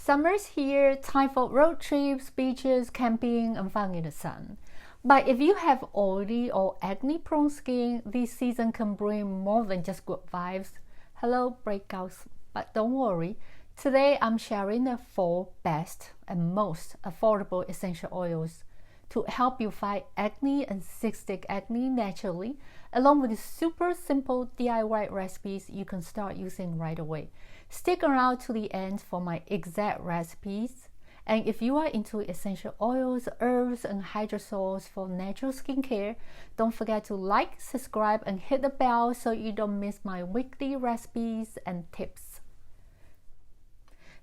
Summer's here, time for road trips, beaches, camping, and fun in the sun. But if you have oily or acne-prone skin, this season can bring more than just good vibes. Hello, breakouts. But don't worry, today I'm sharing the 4 best and most affordable essential oils to help you fight acne and cystic acne naturally, along with super simple DIY recipes you can start using right away. Stick around to the end for my exact recipes. And if you are into essential oils, herbs, and hydrosols for natural skincare, don't forget to like, subscribe, and hit the bell so you don't miss my weekly recipes and tips.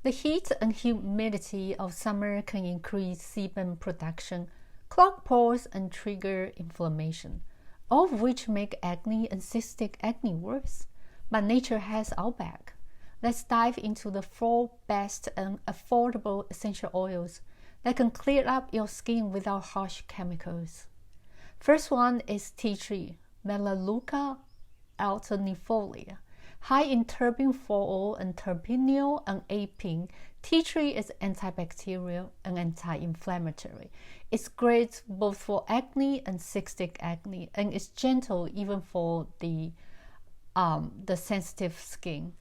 The heat and humidity of summer can increase sebum production, clog pores, and trigger inflammation, all of which make acne and cystic acne worse. But nature has our back. Let's dive into the 4 best and affordable essential oils that can clear up your skin without harsh chemicals. First one is tea tree, Melaleuca alternifolia. High in terpene-4-ol and terpeneol and apine, tea tree is antibacterial and anti-inflammatory. It's great both for acne and cystic acne, and it's gentle even for the sensitive skin.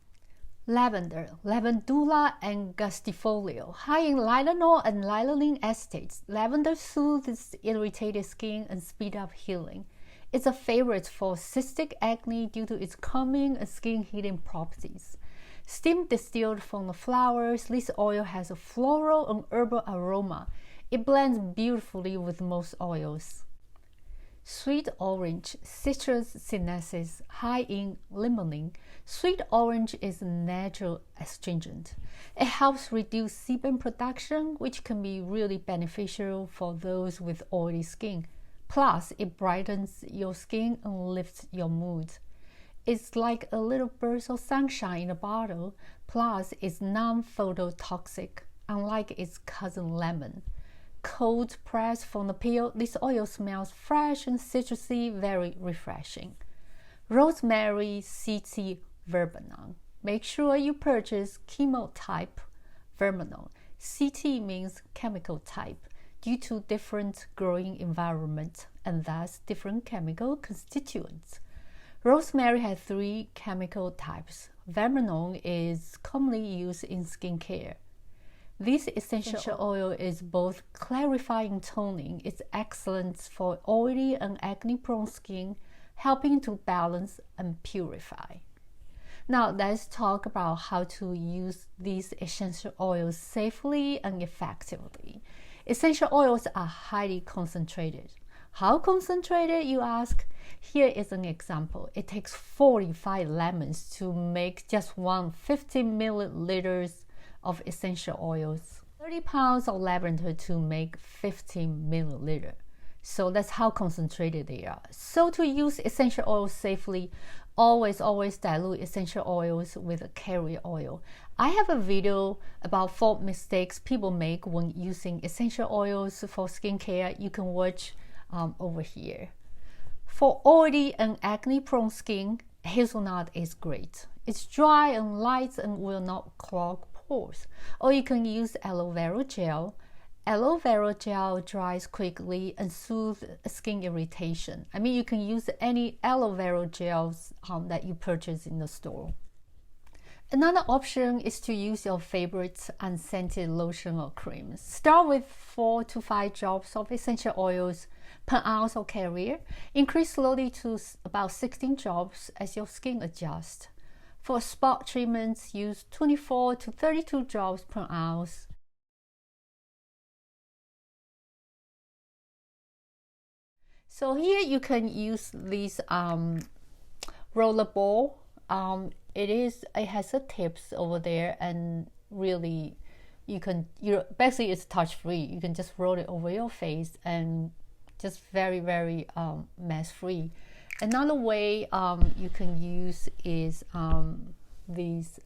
Lavender, Lavandula angustifolia. High in linalool and lilaline estates, lavender soothes irritated skin and speeds up healing. It's a favorite for cystic acne due to its calming and skin healing properties. Steam distilled from the flowers, this oil has a floral and herbal aroma. It blends beautifully with most oils. Sweet orange, Citrus sinensis, high in limonene. Sweet orange is a natural astringent. It helps reduce sebum production, which can be really beneficial for those with oily skin. Plus, it brightens your skin and lifts your mood. It's like a little burst of sunshine in a bottle. Plus, it's non-phototoxic, unlike its cousin lemon. Cold pressed from the peel, this oil smells fresh and citrusy, very refreshing. Rosemary CT Verbenone. Make sure you purchase chemotype Verbenone. CT means chemical type due to different growing environment and thus different chemical constituents. Rosemary has 3 chemical types. Verbenone is commonly used in skincare. This essential oil is both clarifying and toning. It's excellent for oily and acne-prone skin, helping to balance and purify. Now let's talk about how to use these essential oils safely and effectively. Essential oils are highly concentrated. How concentrated, you ask? Here is an example. It takes 45 lemons to make just 150 milliliters of essential oils, 30 pounds of lavender to make 15 milliliters. So that's how concentrated they are. So to use essential oils safely, always dilute essential oils with a carrier oil. I have a video about 4 mistakes people make when using essential oils for skincare. You can watch over here. For oily and acne-prone skin, hazelnut is great. It's dry and light and will not clog pores. Or you can use aloe vera gel. Aloe vera gel dries quickly and soothes skin irritation. I mean, you can use any aloe vera gels that you purchase in the store. Another option is to use your favorite unscented lotion or cream. Start with 4 to 5 drops of essential oils per ounce or carrier. Increase slowly to about 16 drops as your skin adjusts. For spot treatments, use 24 to 32 drops per ounce. So here you can use this roller ball. It has a tips over there, and really basically it's touch free. You can just roll it over your face and just very mess free. Another way you can use is this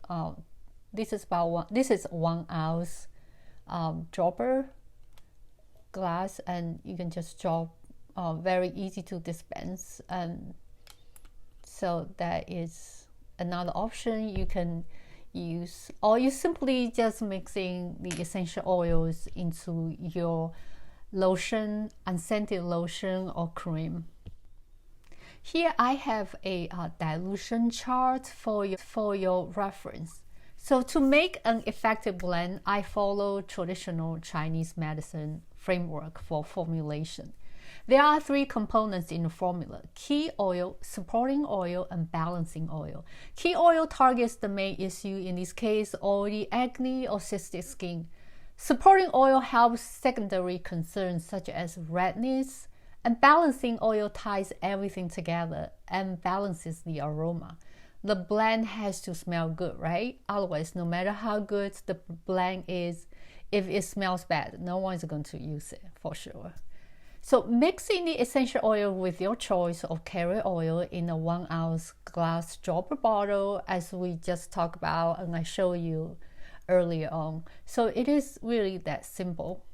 is 1 ounce dropper glass, and you can just drop. Very easy to dispense, and so that is another option. You can use, or you simply just mixing the essential oils into your lotion, unscented lotion or cream. Here I have a dilution chart for your reference. So to make an effective blend, I follow traditional Chinese medicine framework for formulation. There are 3 components in the formula: key oil, supporting oil, and balancing oil. Key oil targets the main issue, in this case, oily acne or cystic skin. Supporting oil helps secondary concerns such as redness, and balancing oil ties everything together and balances the aroma. The blend has to smell good, right? Otherwise, no matter how good the blend is, if it smells bad, no one's going to use it for sure. So mixing the essential oil with your choice of carrier oil in a 1 ounce glass dropper bottle, as we just talked about and I showed you earlier on. So it is really that simple.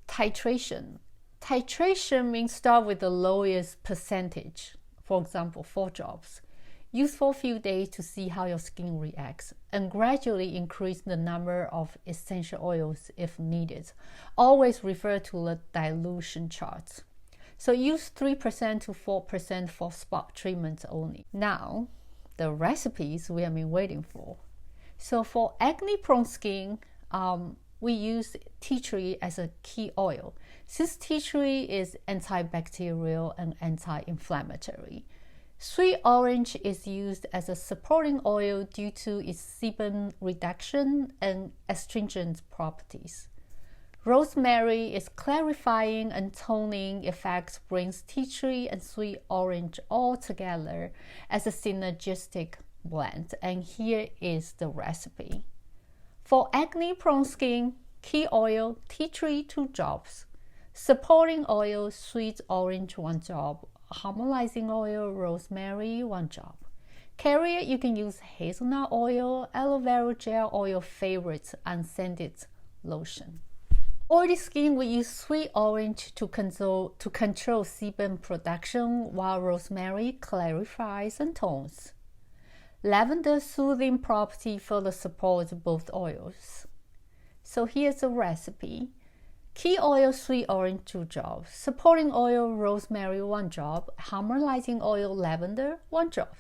Titration. Titration means start with the lowest percentage, for example 4 drops. Use for a few days to see how your skin reacts, and gradually increase the number of essential oils if needed. Always refer to the dilution chart. So use 3% to 4% for spot treatments only. Now, the recipes we have been waiting for. So for acne-prone skin, we use tea tree as a key oil, since tea tree is antibacterial and anti-inflammatory. Sweet orange is used as a supporting oil due to its sebum reduction and astringent properties. Rosemary is clarifying and toning effects, brings tea tree and sweet orange all together as a synergistic blend, and here is the recipe. For acne-prone skin, key oil, tea tree 2 drops, supporting oil, sweet orange 1 drop, harmonizing oil, rosemary 1 drop. Carrier, you can use hazelnut oil, aloe vera gel, or your favorite unscented lotion. Oily skin, we use sweet orange to control sebum production, while rosemary clarifies and tones. Lavender soothing property further supports both oils. So here's the recipe. Key oil, sweet orange 2 drops, supporting oil, rosemary 1 drop, harmonizing oil, lavender 1 drop.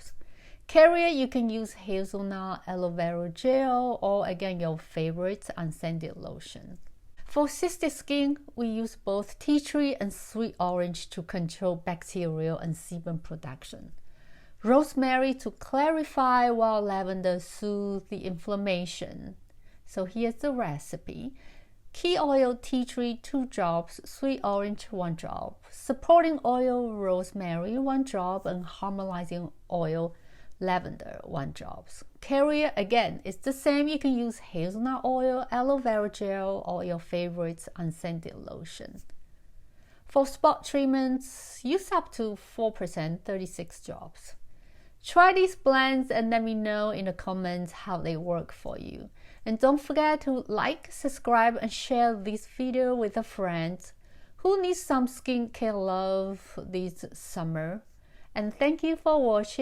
Carrier, you can use hazelnut, aloe vera gel, or again your favorite unscented lotion. For cystic skin, we use both tea tree and sweet orange to control bacterial and sebum production. Rosemary to clarify, while lavender soothes the inflammation. So here's the recipe. Key oil, tea tree 2 drops, sweet orange 1 drop, supporting oil, rosemary 1 drop, and harmonizing oil, lavender 1 drop. Carrier, again, it's the same. You can use hazelnut oil, aloe vera gel, or your favorite unscented lotion. For spot treatments, use up to 4%, 36 drops. Try these blends and let me know in the comments how they work for you. And don't forget to like, subscribe, and share this video with a friend who needs some skincare love this summer. And thank you for watching.